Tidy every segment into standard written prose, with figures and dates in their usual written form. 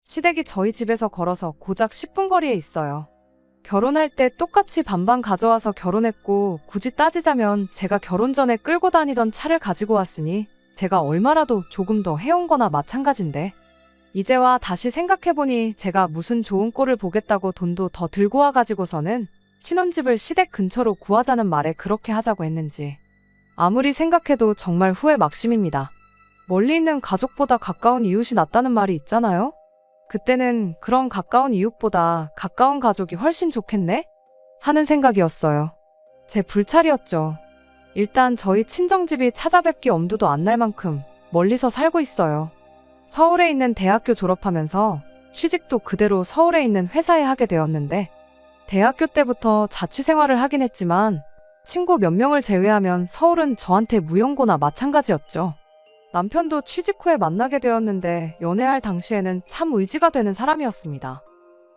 시댁이 저희 집에서 걸어서 고작 10분 거리에 있어요. 결혼할 때 똑같이 반반 가져와서 결혼했고 굳이 따지자면 제가 결혼 전에 끌고 다니던 차를 가지고 왔으니 제가 얼마라도 조금 더 해온 거나 마찬가지인데 이제와 다시 생각해보니 제가 무슨 좋은 꼴을 보겠다고 돈도 더 들고 와가지고서는 신혼집을 시댁 근처로 구하자는 말에 그렇게 하자고 했는지 아무리 생각해도 정말 후회 막심입니다. 멀리 있는 가족보다 가까운 이웃이 낫다는 말이 있잖아요? 그때는 그런 가까운 이웃보다 가까운 가족이 훨씬 좋겠네? 하는 생각이었어요. 제 불찰이었죠. 일단 저희 친정집이 찾아뵙기 엄두도 안 날 만큼 멀리서 살고 있어요. 서울에 있는 대학교 졸업하면서 취직도 그대로 서울에 있는 회사에 하게 되었는데 대학교 때부터 자취 생활을 하긴 했지만 친구 몇 명을 제외하면 서울은 저한테 무용고나 마찬가지였죠. 남편도 취직 후에 만나게 되었는데 연애할 당시에는 참 의지가 되는 사람이었습니다.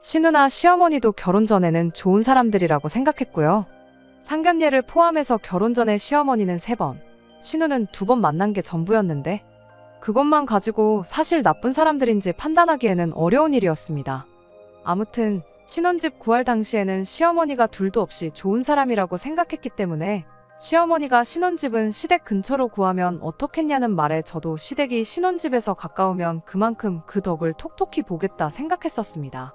시누나 시어머니도 결혼 전에는 좋은 사람들이라고 생각했고요. 상견례를 포함해서 결혼 전에 시어머니는 3번, 시누는 2번 만난 게 전부였는데 그것만 가지고 사실 나쁜 사람들인지 판단하기에는 어려운 일이었습니다. 아무튼 신혼집 구할 당시에는 시어머니가 둘도 없이 좋은 사람이라고 생각했기 때문에 시어머니가 신혼집은 시댁 근처로 구하면 어떻겠냐는 말에 저도 시댁이 신혼집에서 가까우면 그만큼 그 덕을 톡톡히 보겠다 생각했었습니다.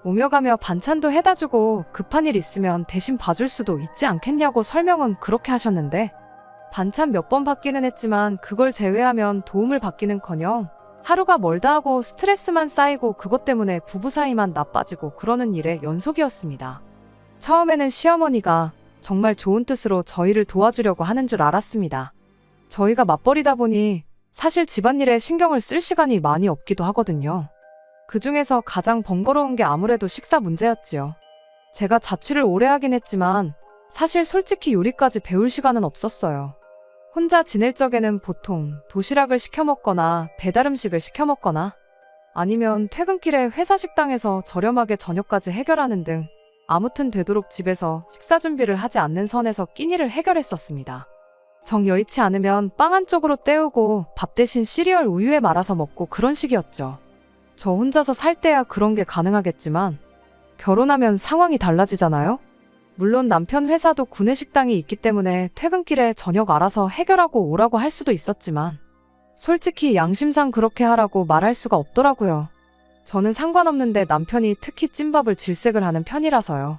오며 가며 반찬도 해다 주고 급한 일 있으면 대신 봐줄 수도 있지 않겠냐고 설명은 그렇게 하셨는데 반찬 몇 번 받기는 했지만 그걸 제외하면 도움을 받기는커녕 하루가 멀다 하고 스트레스만 쌓이고 그것 때문에 부부 사이만 나빠지고 그러는 일의 연속이었습니다. 처음에는 시어머니가 정말 좋은 뜻으로 저희를 도와주려고 하는 줄 알았습니다. 저희가 맞벌이다 보니 사실 집안일에 신경을 쓸 시간이 많이 없기도 하거든요. 그 중에서 가장 번거로운 게 아무래도 식사 문제였지요. 제가 자취를 오래 하긴 했지만 사실 솔직히 요리까지 배울 시간은 없었어요. 혼자 지낼 적에는 보통 도시락을 시켜 먹거나 배달 음식을 시켜 먹거나 아니면 퇴근길에 회사 식당에서 저렴하게 저녁까지 해결하는 등 아무튼 되도록 집에서 식사 준비를 하지 않는 선에서 끼니를 해결했었습니다. 정 여의치 않으면 빵 한쪽으로 때우고 밥 대신 시리얼 우유에 말아서 먹고 그런 식이었죠. 저 혼자서 살 때야 그런 게 가능하겠지만 결혼하면 상황이 달라지잖아요? 물론 남편 회사도 구내식당이 있기 때문에 퇴근길에 저녁 알아서 해결하고 오라고 할 수도 있었지만 솔직히 양심상 그렇게 하라고 말할 수가 없더라고요. 저는 상관없는데 남편이 특히 찐밥을 질색을 하는 편이라서요.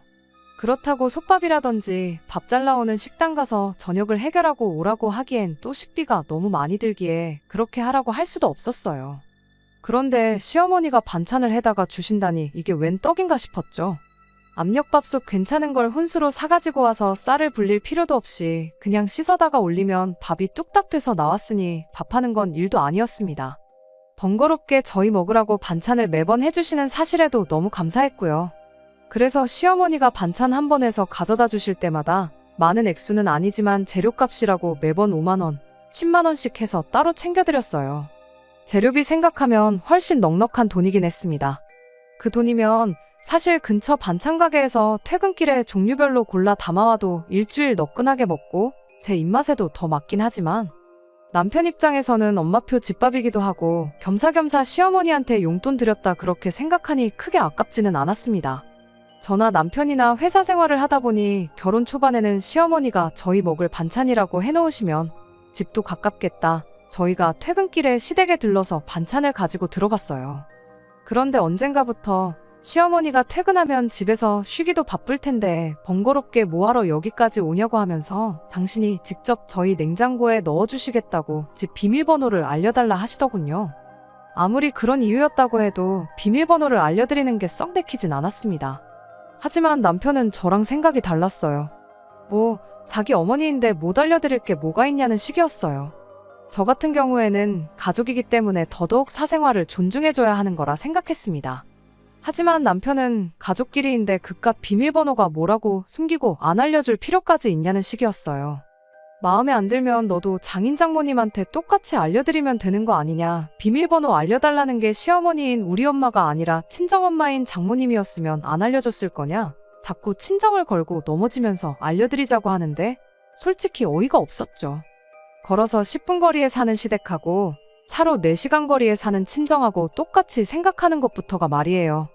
그렇다고 솥밥이라든지 밥 잘 나오는 식당 가서 저녁을 해결하고 오라고 하기엔 또 식비가 너무 많이 들기에 그렇게 하라고 할 수도 없었어요. 그런데 시어머니가 반찬을 해다가 주신다니 이게 웬 떡인가 싶었죠. 압력밥솥 괜찮은 걸 혼수로 사가지고 와서 쌀을 불릴 필요도 없이 그냥 씻어다가 올리면 밥이 뚝딱 돼서 나왔으니 밥하는 건 일도 아니었습니다. 번거롭게 저희 먹으라고 반찬을 매번 해주시는 사실에도 너무 감사했고요. 그래서 시어머니가 반찬 한 번에서 가져다 주실 때마다 많은 액수는 아니지만 재료값이라고 매번 5만원, 10만원씩 해서 따로 챙겨드렸어요. 재료비 생각하면 훨씬 넉넉한 돈이긴 했습니다. 그 돈이면 사실 근처 반찬 가게에서 퇴근길에 종류별로 골라 담아와도 일주일 너끈하게 먹고 제 입맛에도 더 맞긴 하지만 남편 입장에서는 엄마표 집밥이기도 하고 겸사겸사 시어머니한테 용돈 드렸다 그렇게 생각하니 크게 아깝지는 않았습니다. 저나 남편이나 회사 생활을 하다 보니 결혼 초반에는 시어머니가 저희 먹을 반찬이라고 해놓으시면 집도 가깝겠다. 저희가 퇴근길에 시댁에 들러서 반찬을 가지고 들어갔어요. 그런데 언젠가부터 시어머니가 퇴근하면 집에서 쉬기도 바쁠 텐데 번거롭게 뭐하러 여기까지 오냐고 하면서 당신이 직접 저희 냉장고에 넣어주시겠다고 집 비밀번호를 알려달라 하시더군요. 아무리 그런 이유였다고 해도 비밀번호를 알려드리는 게 썩 내키진 않았습니다. 하지만 남편은 저랑 생각이 달랐어요. 뭐 자기 어머니인데 못 알려드릴 게 뭐가 있냐는 식이었어요. 저 같은 경우에는 가족이기 때문에 더더욱 사생활을 존중해줘야 하는 거라 생각했습니다. 하지만 남편은 가족끼리인데 그깟 비밀번호가 뭐라고 숨기고 안 알려줄 필요까지 있냐는 식이었어요. 마음에 안 들면 너도 장인 장모님한테 똑같이 알려드리면 되는 거 아니냐. 비밀번호 알려달라는 게 시어머니인 우리 엄마가 아니라 친정엄마인 장모님이었으면 안 알려줬을 거냐. 자꾸 친정을 걸고 넘어지면서 알려드리자고 하는데 솔직히 어이가 없었죠. 걸어서 10분 거리에 사는 시댁하고 차로 4시간 거리에 사는 친정하고 똑같이 생각하는 것부터가 말이에요.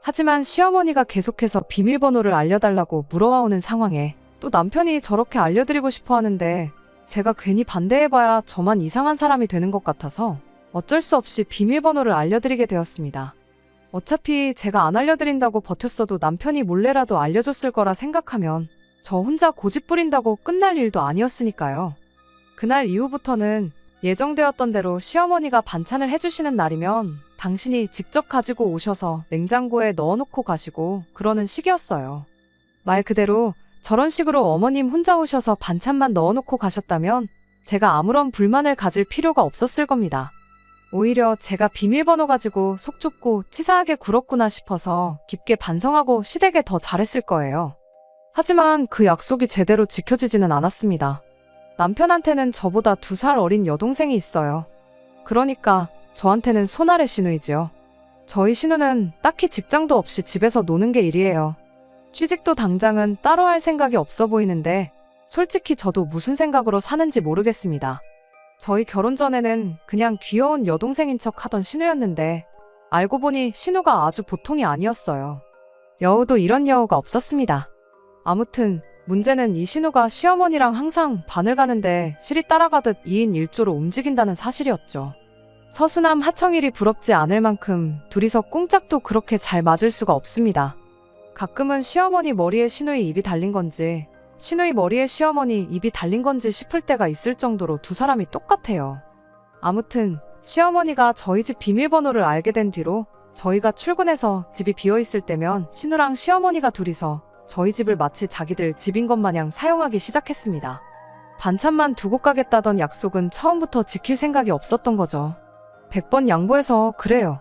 하지만 시어머니가 계속해서 비밀번호를 알려달라고 물어와오는 상황에 또 남편이 저렇게 알려드리고 싶어 하는데 제가 괜히 반대해봐야 저만 이상한 사람이 되는 것 같아서 어쩔 수 없이 비밀번호를 알려드리게 되었습니다. 어차피 제가 안 알려드린다고 버텼어도 남편이 몰래라도 알려줬을 거라 생각하면 저 혼자 고집 부린다고 끝날 일도 아니었으니까요. 그날 이후부터는 예정되었던 대로 시어머니가 반찬을 해주시는 날이면 당신이 직접 가지고 오셔서 냉장고에 넣어놓고 가시고 그러는 식이었어요. 말 그대로 저런 식으로 어머님 혼자 오셔서 반찬만 넣어놓고 가셨다면 제가 아무런 불만을 가질 필요가 없었을 겁니다. 오히려 제가 비밀번호 가지고 속 좁고 치사하게 굴었구나 싶어서 깊게 반성하고 시댁에 더 잘했을 거예요. 하지만 그 약속이 제대로 지켜지지는 않았습니다. 남편한테는 저보다 2살 어린 여동생이 있어요. 그러니까 저한테는 손아래 시누이지요. 저희 시누는 딱히 직장도 없이 집에서 노는 게 일이에요. 취직도 당장은 따로 할 생각이 없어 보이는데 솔직히 저도 무슨 생각으로 사는지 모르겠습니다. 저희 결혼 전에는 그냥 귀여운 여동생인 척 하던 신우였는데 알고 보니 신우가 아주 보통이 아니었어요. 여우도 이런 여우가 없었습니다. 아무튼 문제는 이 신우가 시어머니랑 항상 반을 가는데 실이 따라가듯 2인 1조로 움직인다는 사실이었죠. 서수남 하청일이 부럽지 않을 만큼 둘이서 꿍짝도 그렇게 잘 맞을 수가 없습니다. 가끔은 시어머니 머리에 신우의 입이 달린 건지 신우의 머리에 시어머니 입이 달린 건지 싶을 때가 있을 정도로 두 사람이 똑같아요. 아무튼 시어머니가 저희 집 비밀번호를 알게 된 뒤로 저희가 출근해서 집이 비어있을 때면 신우랑 시어머니가 둘이서 저희 집을 마치 자기들 집인 것 마냥 사용하기 시작했습니다. 반찬만 두고 가겠다던 약속은 처음부터 지킬 생각이 없었던 거죠. 100번 양보해서 그래요.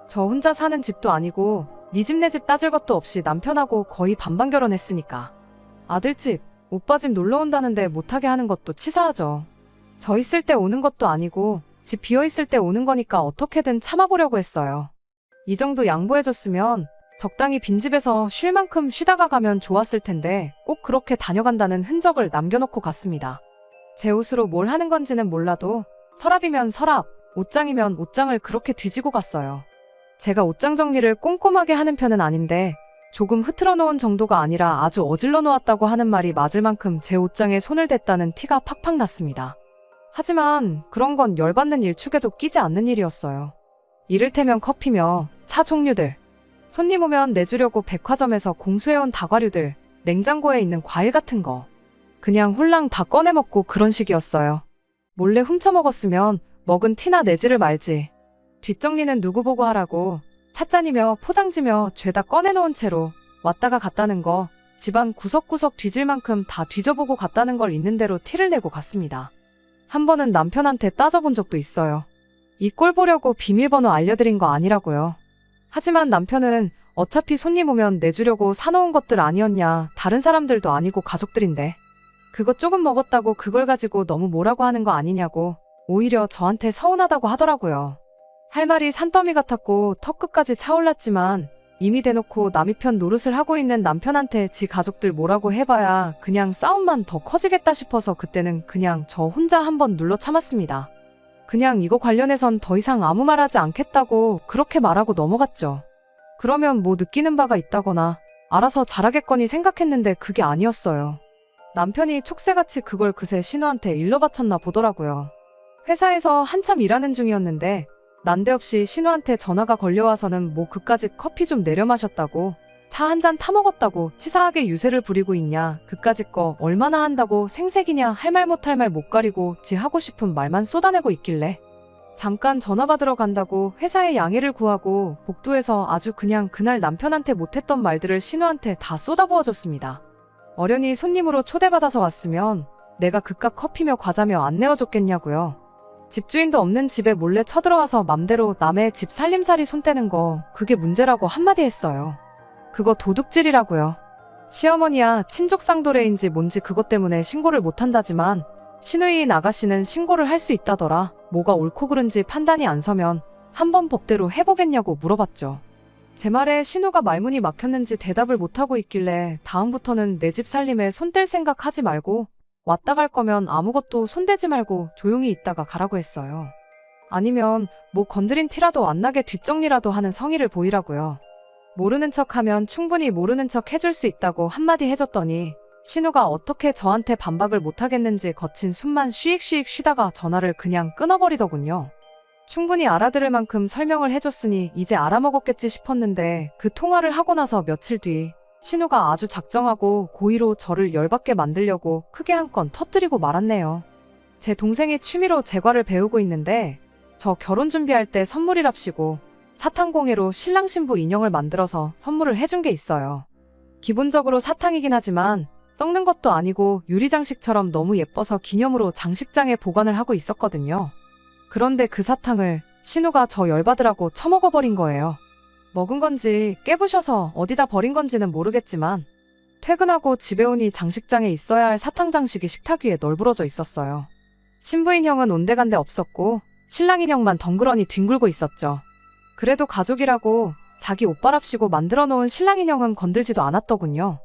저 혼자 사는 집도 아니고 네 집 내 집 따질 것도 없이 남편하고 거의 반반 결혼했으니까. 아들 집, 오빠 집 놀러 온다는데 못하게 하는 것도 치사하죠. 저 있을 때 오는 것도 아니고 집 비어있을 때 오는 거니까 어떻게든 참아보려고 했어요. 이 정도 양보해줬으면 적당히 빈집에서 쉴 만큼 쉬다가 가면 좋았을 텐데 꼭 그렇게 다녀간다는 흔적을 남겨놓고 갔습니다. 제 옷으로 뭘 하는 건지는 몰라도 서랍이면 서랍, 옷장이면 옷장을 그렇게 뒤지고 갔어요. 제가 옷장 정리를 꼼꼼하게 하는 편은 아닌데 조금 흐트러 놓은 정도가 아니라 아주 어질러 놓았다고 하는 말이 맞을 만큼 제 옷장에 손을 댔다는 티가 팍팍 났습니다. 하지만 그런 건 열받는 일축에도 끼지 않는 일이었어요. 이를테면 커피며 차 종류들, 손님 오면 내주려고 백화점에서 공수해온 다과류들, 냉장고에 있는 과일 같은 거 그냥 홀랑 다 꺼내 먹고 그런 식이었어요. 몰래 훔쳐 먹었으면 먹은 티나 내지를 말지. 뒷정리는 누구 보고 하라고 찻잔이며 포장지며 죄다 꺼내놓은 채로 왔다가 갔다는 거, 집안 구석구석 뒤질 만큼 다 뒤져보고 갔다는 걸 있는 대로 티를 내고 갔습니다. 한 번은 남편한테 따져본 적도 있어요. 이 꼴 보려고 비밀번호 알려드린 거 아니라고요. 하지만 남편은 어차피 손님 오면 내주려고 사놓은 것들 아니었냐, 다른 사람들도 아니고 가족들인데 그거 조금 먹었다고 그걸 가지고 너무 뭐라고 하는 거 아니냐고 오히려 저한테 서운하다고 하더라고요. 할 말이 산더미 같았고 턱끝까지 차올랐지만 이미 대놓고 남의 편 노릇을 하고 있는 남편한테 지 가족들 뭐라고 해봐야 그냥 싸움만 더 커지겠다 싶어서 그때는 그냥 저 혼자 한번 눌러 참았습니다. 그냥 이거 관련해선 더 이상 아무 말하지 않겠다고 그렇게 말하고 넘어갔죠. 그러면 뭐 느끼는 바가 있다거나 알아서 잘하겠거니 생각했는데 그게 아니었어요. 남편이 촉새같이 그걸 그새 신우한테 일러 바쳤나 보더라고요. 회사에서 한참 일하는 중이었는데 난데없이 신우한테 전화가 걸려와서는 뭐 그까짓 커피 좀 내려 마셨다고, 차 한 잔 타먹었다고 치사하게 유세를 부리고 있냐, 그까짓 거 얼마나 한다고 생색이냐 할 말 못할 말 못 가리고 지 하고 싶은 말만 쏟아내고 있길래 잠깐 전화 받으러 간다고 회사에 양해를 구하고 복도에서 아주 그냥 그날 남편한테 못했던 말들을 신우한테 다 쏟아부어줬습니다. 어련히 손님으로 초대받아서 왔으면 내가 그깟 커피며 과자며 안 내어줬겠냐고요. 집주인도 없는 집에 몰래 쳐들어와서 맘대로 남의 집 살림살이 손대는 거 그게 문제라고 한마디 했어요. 그거 도둑질이라고요. 시어머니야 친족상도례인지 뭔지 그것 때문에 신고를 못한다지만 시누이인 아가씨는 신고를 할 수 있다더라. 뭐가 옳고 그른지 판단이 안 서면 한번 법대로 해보겠냐고 물어봤죠. 제 말에 신우가 말문이 막혔는지 대답을 못하고 있길래 다음부터는 내 집 살림에 손댈 생각 하지 말고 왔다 갈 거면 아무것도 손대지 말고 조용히 있다가 가라고 했어요. 아니면 뭐 건드린 티라도 안 나게 뒷정리라도 하는 성의를 보이라고요. 모르는 척하면 충분히 모르는 척 해줄 수 있다고 한마디 해줬더니 신우가 어떻게 저한테 반박을 못하겠는지 거친 숨만 쉬익쉬익 쉬다가 전화를 그냥 끊어버리더군요. 충분히 알아들을 만큼 설명을 해줬으니 이제 알아먹었겠지 싶었는데 그 통화를 하고 나서 며칠 뒤 신우가 아주 작정하고 고의로 저를 열받게 만들려고 크게 한 건 터뜨리고 말았네요. 제 동생이 취미로 제과를 배우고 있는데 저 결혼 준비할 때 선물이랍시고 사탕공예로 신랑 신부 인형을 만들어서 선물을 해준 게 있어요. 기본적으로 사탕이긴 하지만 썩는 것도 아니고 유리장식처럼 너무 예뻐서 기념으로 장식장에 보관을 하고 있었거든요. 그런데 그 사탕을 신우가 저 열받으라고 처먹어버린 거예요. 먹은 건지 깨부셔서 어디다 버린 건지는 모르겠지만 퇴근하고 집에 오니 장식장에 있어야 할 사탕 장식이 식탁 위에 널브러져 있었어요. 신부 인형은 온데간데 없었고 신랑 인형만 덩그러니 뒹굴고 있었죠. 그래도 가족이라고 자기 옷바랍시고 만들어 놓은 신랑 인형은 건들지도 않았더군요.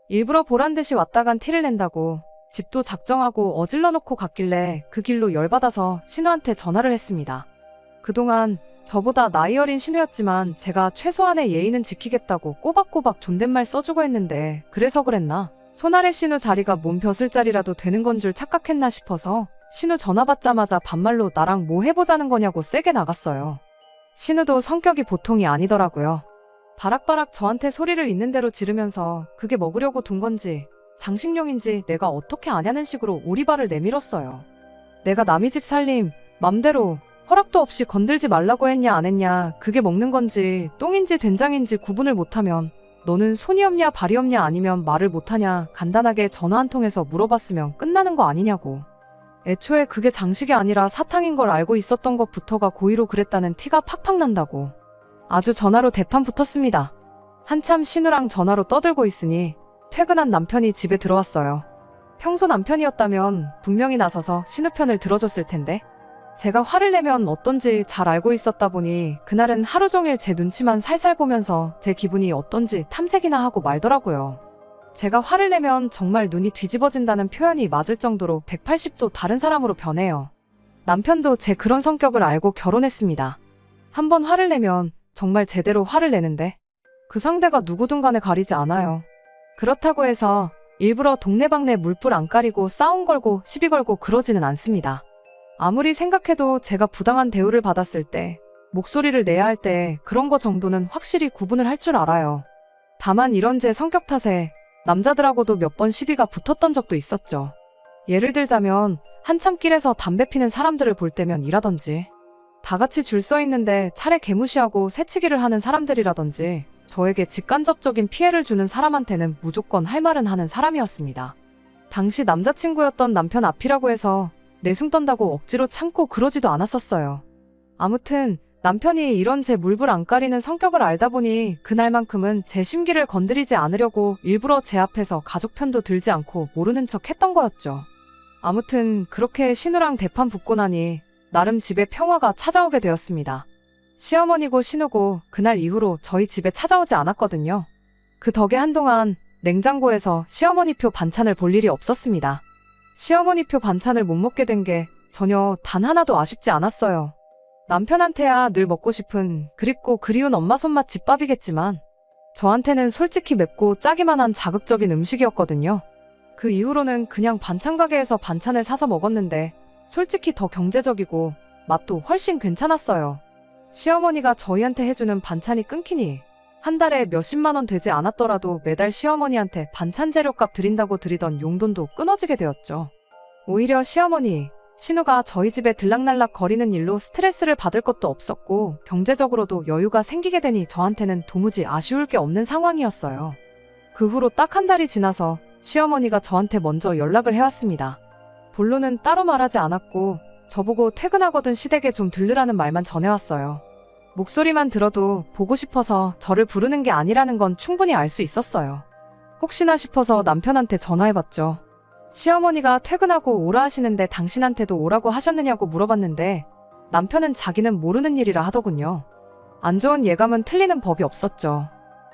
일부러 보란듯이 왔다 간 티를 낸다고 집도 작정하고 어질러 놓고 갔길래 그 길로 열받아서 신우한테 전화를 했습니다. 그동안 저보다 나이 어린 신우였지만 제가 최소한의 예의는 지키겠다고 꼬박꼬박 존댓말 써주고 했는데 그래서 그랬나? 손아래 신우 자리가 몸 벼슬 자리라도 되는 건 줄 착각했나 싶어서 신우 전화 받자마자 반말로 나랑 뭐 해보자는 거냐고 세게 나갔어요. 신우도 성격이 보통이 아니더라고요. 바락바락 저한테 소리를 있는 대로 지르면서 그게 먹으려고 둔 건지 장식용인지 내가 어떻게 아냐는 식으로 오리발을 내밀었어요. 내가 남의 집 살림 맘대로 허락도 없이 건들지 말라고 했냐 안 했냐 그게 먹는 건지 똥인지 된장인지 구분을 못하면 너는 손이 없냐 발이 없냐 아니면 말을 못하냐 간단하게 전화 한 통해서 물어봤으면 끝나는 거 아니냐고. 애초에 그게 장식이 아니라 사탕인 걸 알고 있었던 것부터가 고의로 그랬다는 티가 팍팍 난다고. 아주 전화로 대판 붙었습니다. 한참 신우랑 전화로 떠들고 있으니 퇴근한 남편이 집에 들어왔어요. 평소 남편이었다면 분명히 나서서 신우 편을 들어줬을 텐데 제가 화를 내면 어떤지 잘 알고 있었다 보니 그날은 하루 종일 제 눈치만 살살 보면서 제 기분이 어떤지 탐색이나 하고 말더라고요. 제가 화를 내면 정말 눈이 뒤집어진다는 표현이 맞을 정도로 180도 다른 사람으로 변해요. 남편도 제 그런 성격을 알고 결혼했습니다. 한번 화를 내면 정말 제대로 화를 내는데 그 상대가 누구든 간에 가리지 않아요. 그렇다고 해서 일부러 동네방네 물불 안 가리고 싸움 걸고 시비 걸고 그러지는 않습니다. 아무리 생각해도 제가 부당한 대우를 받았을 때 목소리를 내야 할 때 그런 거 정도는 확실히 구분을 할 줄 알아요. 다만 이런 제 성격 탓에 남자들하고도 몇 번 시비가 붙었던 적도 있었죠. 예를 들자면 한참 길에서 담배 피는 사람들을 볼 때면 이라든지 다 같이 줄 서 있는데 차례 개무시하고 새치기를 하는 사람들이라든지 저에게 직간접적인 피해를 주는 사람한테는 무조건 할 말은 하는 사람이었습니다. 당시 남자친구였던 남편 앞이라고 해서 내숭 떤다고 억지로 참고 그러지도 않았었어요. 아무튼 남편이 이런 제 물불 안 가리는 성격을 알다 보니 그날만큼은 제 심기를 건드리지 않으려고 일부러 제 앞에서 가족 편도 들지 않고 모르는 척 했던 거였죠. 아무튼 그렇게 신우랑 대판 붙고 나니 나름 집에 평화가 찾아오게 되었습니다. 시어머니고 신우고 그날 이후로 저희 집에 찾아오지 않았거든요. 그 덕에 한동안 냉장고에서 시어머니표 반찬을 볼 일이 없었습니다. 시어머니표 반찬을 못 먹게 된 게 전혀 단 하나도 아쉽지 않았어요. 남편한테야 늘 먹고 싶은 그립고 그리운 엄마 손맛 집밥이겠지만 저한테는 솔직히 맵고 짜기만 한 자극적인 음식이었거든요. 그 이후로는 그냥 반찬 가게에서 반찬을 사서 먹었는데 솔직히 더 경제적이고 맛도 훨씬 괜찮았어요. 시어머니가 저희한테 해주는 반찬이 끊기니 한 달에 몇십만 원 되지 않았더라도 매달 시어머니한테 반찬 재료값 드린다고 드리던 용돈도 끊어지게 되었죠. 오히려 시어머니, 신우가 저희 집에 들락날락 거리는 일로 스트레스를 받을 것도 없었고 경제적으로도 여유가 생기게 되니 저한테는 도무지 아쉬울 게 없는 상황이었어요. 그 후로 딱 한 달이 지나서 시어머니가 저한테 먼저 연락을 해왔습니다. 본론은 따로 말하지 않았고 저보고 퇴근하거든 시댁에 좀 들르라는 말만 전해왔어요. 목소리만 들어도 보고 싶어서 저를 부르는 게 아니라는 건 충분히 알 수 있었어요. 혹시나 싶어서 남편한테 전화해봤죠. 시어머니가 퇴근하고 오라 하시는데 당신한테도 오라고 하셨느냐고 물어봤는데 남편은 자기는 모르는 일이라 하더군요. 안 좋은 예감은 틀리는 법이 없었죠.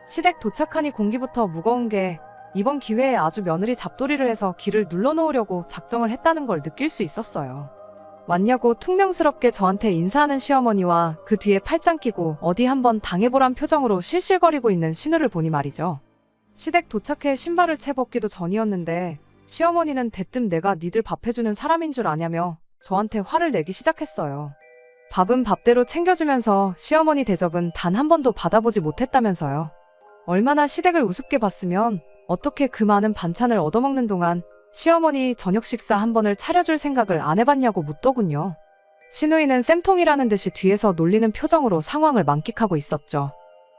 시댁 도착하니 공기부터 무거운 게 이번 기회에 아주 며느리 잡돌이를 해서 길을 눌러놓으려고 작정을 했다는 걸 느낄 수 있었어요. 왔냐고 퉁명스럽게 저한테 인사하는 시어머니와 그 뒤에 팔짱 끼고 어디 한번 당해보란 표정으로 실실거리고 있는 신우를 보니 말이죠. 시댁 도착해 신발을 채 벗기도 전이었는데 시어머니는 대뜸 내가 니들 밥 해주는 사람인 줄 아냐며 저한테 화를 내기 시작했어요. 밥은 밥대로 챙겨주면서 시어머니 대접은 단 한 번도 받아보지 못했다면서요. 얼마나 시댁을 우습게 봤으면 어떻게 그 많은 반찬을 얻어먹는 동안 시어머니 저녁 식사 한 번을 차려줄 생각을 안 해봤냐고 묻더군요. 시누이는 쌤통이라는 듯이 뒤에서 놀리는 표정으로 상황을 만끽하고 있었죠.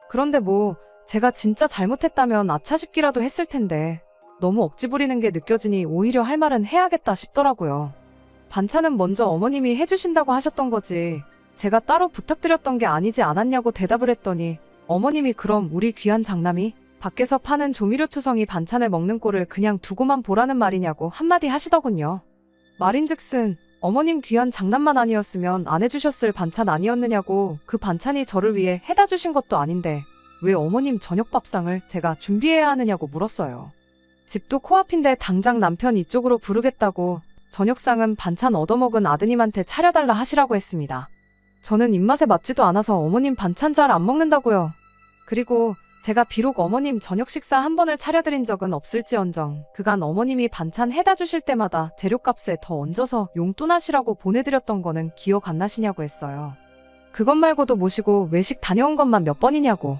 그런데 뭐 제가 진짜 잘못했다면 아차 싶기라도 했을 텐데 너무 억지 부리는 게 느껴지니 오히려 할 말은 해야겠다 싶더라고요. 반찬은 먼저 어머님이 해주신다고 하셨던 거지 제가 따로 부탁드렸던 게 아니지 않았냐고 대답을 했더니 어머님이 그럼 우리 귀한 장남이 밖에서 파는 조미료투성이 반찬을 먹는 꼴을 그냥 두고만 보라는 말이냐고 한마디 하시더군요. 말인즉슨 어머님 귀한 장남만 아니었으면 안 해주셨을 반찬 아니었느냐고 그 반찬이 저를 위해 해다 주신 것도 아닌데 왜 어머님 저녁 밥상을 제가 준비해야 하느냐고 물었어요. 집도 코앞인데 당장 남편 이쪽으로 부르겠다고 저녁상은 반찬 얻어먹은 아드님한테 차려달라 하시라고 했습니다. 저는 입맛에 맞지도 않아서 어머님 반찬 잘 안 먹는다고요. 그리고 제가 비록 어머님 저녁 식사 한 번을 차려드린 적은 없을지언정 그간 어머님이 반찬 해다 주실 때마다 재료값에 더 얹어서 용돈하시라고 보내드렸던 거는 기억 안 나시냐고 했어요. 그것 말고도 모시고 외식 다녀온 것만 몇 번이냐고.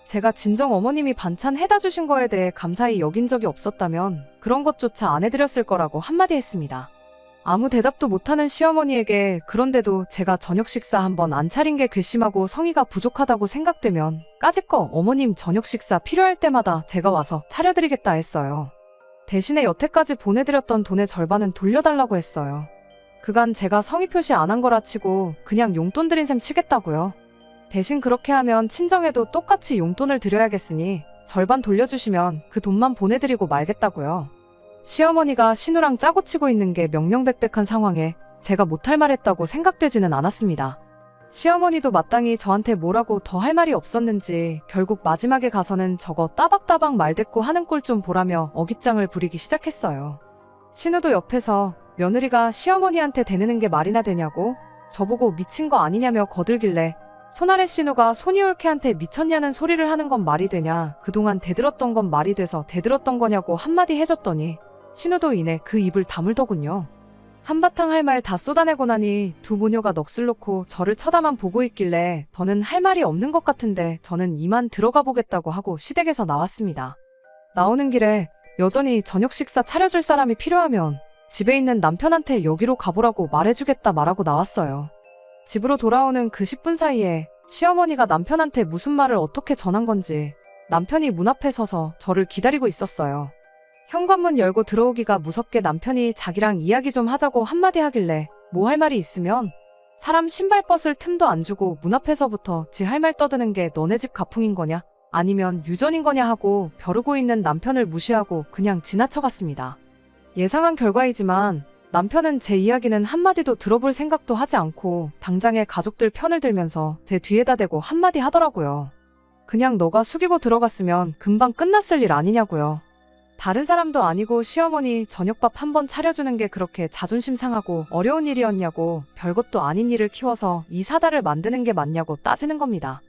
제가 진정 어머님이 반찬 해다 주신 거에 대해 감사히 여긴 적이 없었다면 그런 것조차 안 해드렸을 거라고 한마디 했습니다. 아무 대답도 못하는 시어머니에게 그런데도 제가 저녁 식사 한 번 안 차린 게 괘씸하고 성의가 부족하다고 생각되면 까짓거 어머님 저녁 식사 필요할 때마다 제가 와서 차려드리겠다 했어요. 대신에 여태까지 보내드렸던 돈의 절반은 돌려달라고 했어요. 그간 제가 성의 표시 안 한 거라 치고 그냥 용돈 드린 셈 치겠다고요. 대신 그렇게 하면 친정에도 똑같이 용돈을 드려야겠으니 절반 돌려주시면 그 돈만 보내드리고 말겠다고요. 시어머니가 신우랑 짜고 치고 있는 게 명명백백한 상황에 제가 못할 말 했다고 생각되지는 않았습니다. 시어머니도 마땅히 저한테 뭐라고 더 할 말이 없었는지 결국 마지막에 가서는 저거 따박따박 말대꾸 하는 꼴 좀 보라며 어깃장을 부리기 시작했어요. 신우도 옆에서 며느리가 시어머니한테 대느는 게 말이나 되냐고 저보고 미친 거 아니냐며 거들길래 손아래 신우가 손이올케한테 미쳤냐는 소리를 하는 건 말이 되냐 그동안 대들었던 건 말이 돼서 대들었던 거냐고 한마디 해줬더니 신우도 이내 그 입을 다물더군요. 한바탕 할 말 다 쏟아내고 나니 두 모녀가 넋을 놓고 저를 쳐다만 보고 있길래 더는 할 말이 없는 것 같은데 저는 이만 들어가 보겠다고 하고 시댁에서 나왔습니다. 나오는 길에 여전히 저녁 식사 차려줄 사람이 필요하면 집에 있는 남편한테 여기로 가보라고 말해주겠다 말하고 나왔어요. 집으로 돌아오는 그 10분 사이에 시어머니가 남편한테 무슨 말을 어떻게 전한 건지 남편이 문 앞에 서서 저를 기다리고 있었어요. 현관문 열고 들어오기가 무섭게 남편이 자기랑 이야기 좀 하자고 한마디 하길래 뭐 할 말이 있으면 사람 신발 벗을 틈도 안 주고 문 앞에서부터 지 할 말 떠드는 게 너네 집 가풍인 거냐 아니면 유전인 거냐 하고 벼르고 있는 남편을 무시하고 그냥 지나쳐갔습니다. 예상한 결과이지만 남편은 제 이야기는 한마디도 들어볼 생각도 하지 않고 당장에 가족들 편을 들면서 제 뒤에다 대고 한마디 하더라고요. 그냥 너가 숙이고 들어갔으면 금방 끝났을 일 아니냐고요. 다른 사람도 아니고 시어머니 저녁밥 한 번 차려주는 게 그렇게 자존심 상하고 어려운 일이었냐고 별것도 아닌 일을 키워서 이 사달을 만드는 게 맞냐고 따지는 겁니다.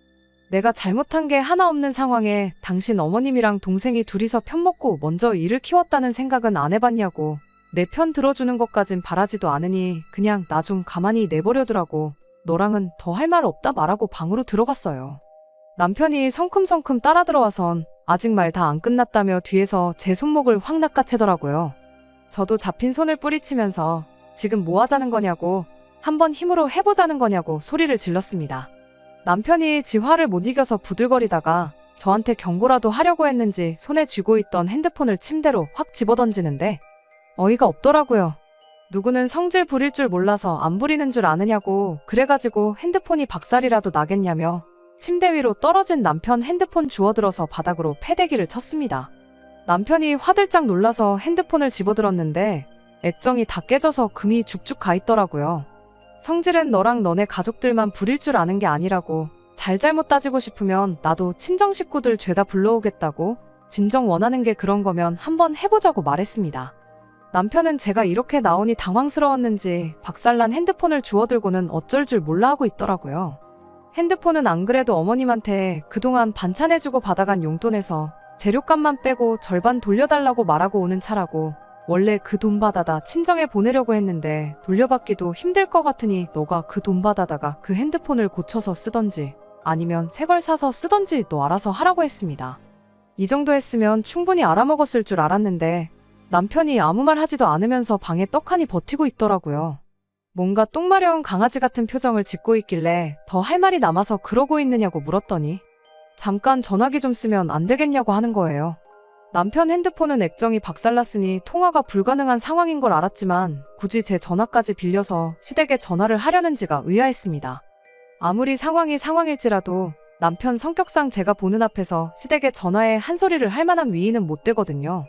내가 잘못한 게 하나 없는 상황에 당신 어머님이랑 동생이 둘이서 편먹고 먼저 일을 키웠다는 생각은 안 해봤냐고 내 편 들어주는 것까진 바라지도 않으니 그냥 나 좀 가만히 내버려두라고 너랑은 더 할 말 없다 말하고 방으로 들어갔어요. 남편이 성큼성큼 따라 들어와선 아직 말 다 안 끝났다며 뒤에서 제 손목을 확 낚아채더라고요. 저도 잡힌 손을 뿌리치면서 지금 뭐 하자는 거냐고 한번 힘으로 해보자는 거냐고 소리를 질렀습니다. 남편이 지 화를 못 이겨서 부들거리다가 저한테 경고라도 하려고 했는지 손에 쥐고 있던 핸드폰을 침대로 확 집어던지는데 어이가 없더라고요. 누구는 성질 부릴 줄 몰라서 안 부리는 줄 아느냐고 그래가지고 핸드폰이 박살이라도 나겠냐며 침대 위로 떨어진 남편 핸드폰 주워들어서 바닥으로 패대기를 쳤습니다. 남편이 화들짝 놀라서 핸드폰을 집어들었는데 액정이 다 깨져서 금이 죽죽 가 있더라고요. 성질은 너랑 너네 가족들만 부릴 줄 아는 게 아니라고 잘잘못 따지고 싶으면 나도 친정 식구들 죄다 불러오겠다고 진정 원하는 게 그런 거면 한번 해보자고 말했습니다. 남편은 제가 이렇게 나오니 당황스러웠는지 박살난 핸드폰을 주워들고는 어쩔 줄 몰라 하고 있더라고요. 핸드폰은 안 그래도 어머님한테 그동안 반찬해주고 받아간 용돈에서 재료값만 빼고 절반 돌려달라고 말하고 오는 차라고, 원래 그 돈 받아다 친정에 보내려고 했는데 돌려받기도 힘들 것 같으니 너가 그 돈 받아다가 그 핸드폰을 고쳐서 쓰던지 아니면 새 걸 사서 쓰던지 너 알아서 하라고 했습니다. 이 정도 했으면 충분히 알아먹었을 줄 알았는데 남편이 아무 말 하지도 않으면서 방에 떡하니 버티고 있더라고요. 뭔가 똥 마려운 강아지 같은 표정을 짓고 있길래 더 할 말이 남아서 그러고 있느냐고 물었더니 잠깐 전화기 좀 쓰면 안 되겠냐고 하는 거예요. 남편 핸드폰은 액정이 박살났으니 통화가 불가능한 상황인 걸 알았지만 굳이 제 전화까지 빌려서 시댁에 전화를 하려는지가 의아했습니다. 아무리 상황이 상황일지라도 남편 성격상 제가 보는 앞에서 시댁에 전화해 한 소리를 할 만한 위인은 못 되거든요.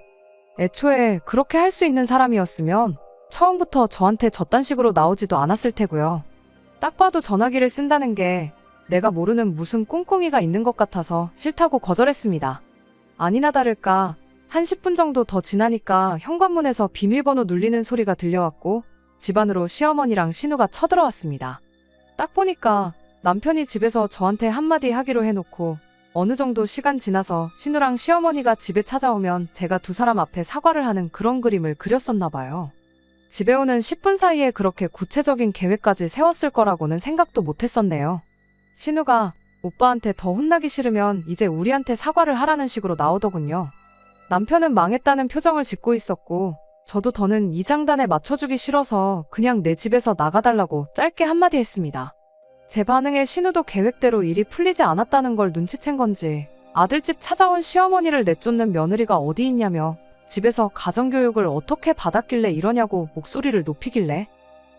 애초에 그렇게 할 수 있는 사람이었으면 처음부터 저한테 저딴 식으로 나오지도 않았을 테고요. 딱 봐도 전화기를 쓴다는 게 내가 모르는 무슨 꿍꿍이가 있는 것 같아서 싫다고 거절했습니다. 아니나 다를까 한 10분 정도 더 지나니까 현관문에서 비밀번호 눌리는 소리가 들려왔고 집 안으로 시어머니랑 신우가 쳐들어왔습니다. 딱 보니까 남편이 집에서 저한테 한마디 하기로 해놓고 어느 정도 시간 지나서 신우랑 시어머니가 집에 찾아오면 제가 두 사람 앞에 사과를 하는 그런 그림을 그렸었나 봐요. 집에 오는 10분 사이에 그렇게 구체적인 계획까지 세웠을 거라고는 생각도 못했었네요. 신우가 오빠한테 더 혼나기 싫으면 이제 우리한테 사과를 하라는 식으로 나오더군요. 남편은 망했다는 표정을 짓고 있었고 저도 더는 이 장단에 맞춰주기 싫어서 그냥 내 집에서 나가달라고 짧게 한마디 했습니다. 제 반응에 신우도 계획대로 일이 풀리지 않았다는 걸 눈치챈 건지 아들집 찾아온 시어머니를 내쫓는 며느리가 어디 있냐며 집에서 가정교육을 어떻게 받았길래 이러냐고 목소리를 높이길래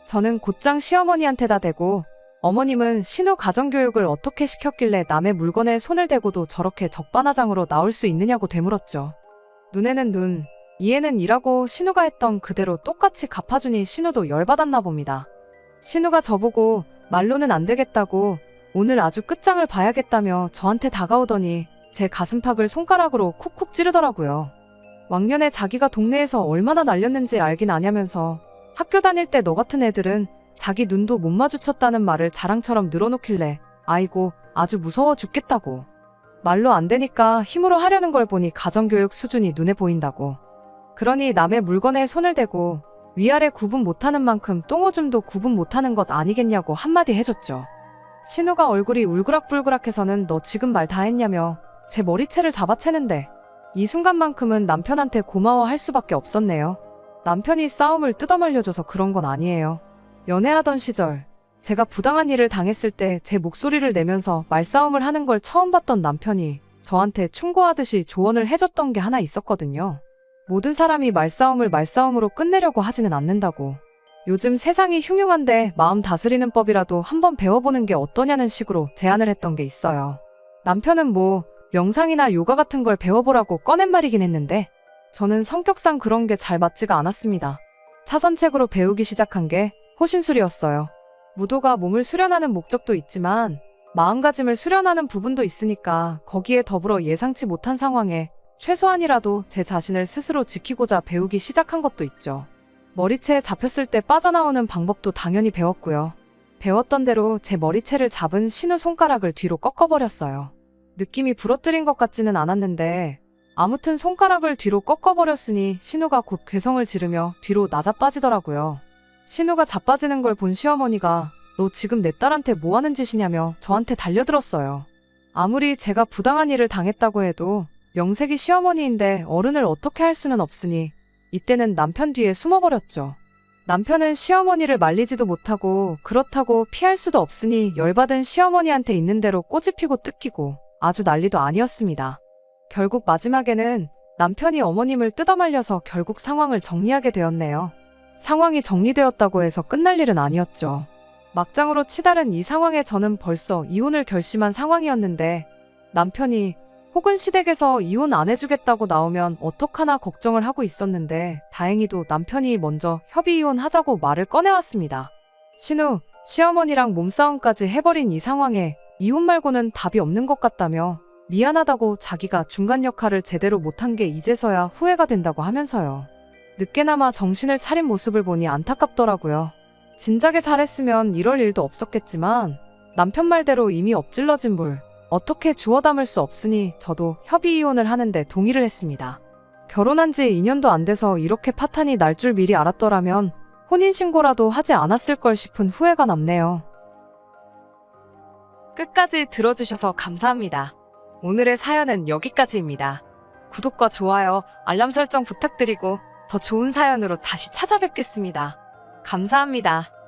저는 곧장 시어머니한테다 대고 어머님은 신우 가정교육을 어떻게 시켰길래 남의 물건에 손을 대고도 저렇게 적반하장으로 나올 수 있느냐고 되물었죠. 눈에는 눈, 이에는 이라고 신우가 했던 그대로 똑같이 갚아주니 신우도 열받았나 봅니다. 신우가 저보고 말로는 안 되겠다고 오늘 아주 끝장을 봐야겠다며 저한테 다가오더니 제 가슴팍을 손가락으로 쿡쿡 찌르더라고요. 왕년에 자기가 동네에서 얼마나 날렸는지 알긴 아냐면서 학교 다닐 때 너 같은 애들은 자기 눈도 못 마주쳤다는 말을 자랑처럼 늘어놓길래 아이고 아주 무서워 죽겠다고. 말로 안 되니까 힘으로 하려는 걸 보니 가정교육 수준이 눈에 보인다고. 그러니 남의 물건에 손을 대고 위아래 구분 못하는 만큼 똥오줌도 구분 못하는 것 아니겠냐고 한마디 해줬죠. 신우가 얼굴이 울그락불그락해서는 너 지금 말 다 했냐며 제 머리채를 잡아채는데 이 순간만큼은 남편한테 고마워할 수밖에 없었네요. 남편이 싸움을 뜯어말려줘서 그런 건 아니에요. 연애하던 시절 제가 부당한 일을 당했을 때 제 목소리를 내면서 말싸움을 하는 걸 처음 봤던 남편이 저한테 충고하듯이 조언을 해줬던 게 하나 있었거든요. 모든 사람이 말싸움으로 끝내려고 하지는 않는다고. 요즘 세상이 흉흉한데 마음 다스리는 법이라도 한번 배워보는 게 어떠냐는 식으로 제안을 했던 게 있어요. 남편은 뭐 명상이나 요가 같은 걸 배워보라고 꺼낸 말이긴 했는데 저는 성격상 그런 게 잘 맞지가 않았습니다. 차선책으로 배우기 시작한 게 호신술이었어요. 무도가 몸을 수련하는 목적도 있지만 마음가짐을 수련하는 부분도 있으니까 거기에 더불어 예상치 못한 상황에 최소한이라도 제 자신을 스스로 지키고자 배우기 시작한 것도 있죠. 머리채에 잡혔을 때 빠져나오는 방법도 당연히 배웠고요. 배웠던 대로 제 머리채를 잡은 신우 손가락을 뒤로 꺾어버렸어요. 느낌이 부러뜨린 것 같지는 않았는데 아무튼 손가락을 뒤로 꺾어버렸으니 신우가 곧 괴성을 지르며 뒤로 나자빠지더라고요. 신우가 자빠지는 걸 본 시어머니가 너 지금 내 딸한테 뭐 하는 짓이냐며 저한테 달려들었어요. 아무리 제가 부당한 일을 당했다고 해도 명색이 시어머니인데 어른을 어떻게 할 수는 없으니 이때는 남편 뒤에 숨어버렸죠. 남편은 시어머니를 말리지도 못하고 그렇다고 피할 수도 없으니 열받은 시어머니한테 있는 대로 꼬집히고 뜯기고 아주 난리도 아니었습니다. 결국 마지막에는 남편이 어머님을 뜯어말려서 결국 상황을 정리하게 되었네요. 상황이 정리되었다고 해서 끝날 일은 아니었죠. 막장으로 치달은 이 상황에 저는 벌써 이혼을 결심한 상황이었는데 남편이 혹은 시댁에서 이혼 안 해주겠다고 나오면 어떡하나 걱정을 하고 있었는데 다행히도 남편이 먼저 협의 이혼하자고 말을 꺼내왔습니다. 신우, 시어머니랑 몸싸움까지 해버린 이 상황에 이혼 말고는 답이 없는 것 같다며 미안하다고 자기가 중간 역할을 제대로 못한 게 이제서야 후회가 된다고 하면서요. 늦게나마 정신을 차린 모습을 보니 안타깝더라고요. 진작에 잘했으면 이럴 일도 없었겠지만 남편 말대로 이미 엎질러진 물 어떻게 주워 담을 수 없으니 저도 협의 이혼을 하는데 동의를 했습니다. 결혼한 지 2년도 안 돼서 이렇게 파탄이 날 줄 미리 알았더라면 혼인신고라도 하지 않았을 걸 싶은 후회가 남네요. 끝까지 들어주셔서 감사합니다. 오늘의 사연은 여기까지입니다. 구독과 좋아요, 알람 설정 부탁드리고 더 좋은 사연으로 다시 찾아뵙겠습니다. 감사합니다.